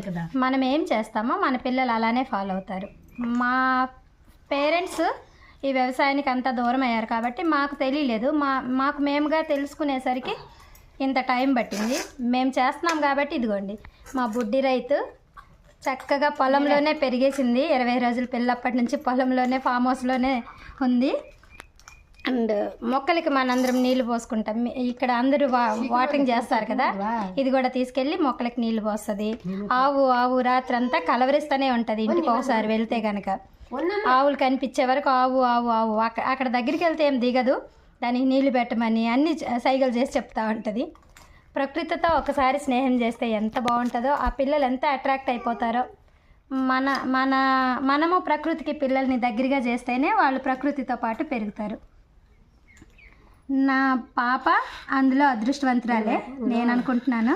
కదా, మనం ఏం చేస్తామో మన పిల్లలు అలానే ఫాలో అవుతారు. మా పేరెంట్స్ ఈ వ్యవసాయానికి అంత దూరం అయ్యారు కాబట్టి మాకు తెలియలేదు. మాకు మేముగా తెలుసుకునేసరికి ఇంత టైం పట్టింది. మేము చేస్తున్నాం కాబట్టి ఇదిగోండి మా బుడ్డి రైతు చక్కగా పొలంలోనే పెరిగేసింది. 20 రోజుల పిల్లప్పటి నుంచి పొలంలోనే, ఫామ్ హౌస్లోనే ఉంది. అండ్ మొక్కలకి మనందరం నీళ్లు పోసుకుంటాం. ఇక్కడ అందరూ వాటరింగ్ చేస్తారు కదా, ఇది కూడా తీసుకెళ్ళి మొక్కలకి నీళ్లు పోస్తుంది. ఆవు రాత్రంతా కలవరిస్తూనే ఉంటుంది. ఇంటికి ఒకసారి వెళ్తే కనుక ఆవులు కనిపించే వరకు ఆవు ఆవు ఆవు అక్కడ దగ్గరికి వెళ్తే ఏం దిగదు. దానికి నీళ్లు పెట్టమని అన్ని సైగలు చేసి చెప్తా ఉంటుంది. ప్రకృతితో ఒకసారి స్నేహం చేస్తే ఎంత బాగుంటుందో, ఆ పిల్లలు ఎంత అట్రాక్ట్ అయిపోతారో. మనము ప్రకృతికి పిల్లల్ని దగ్గరగా చేస్తేనే వాళ్ళు ప్రకృతితో పాటు పెరుగుతారు. నా పాప అందులో అదృష్టవంతురాలే నేను అనుకుంటున్నాను.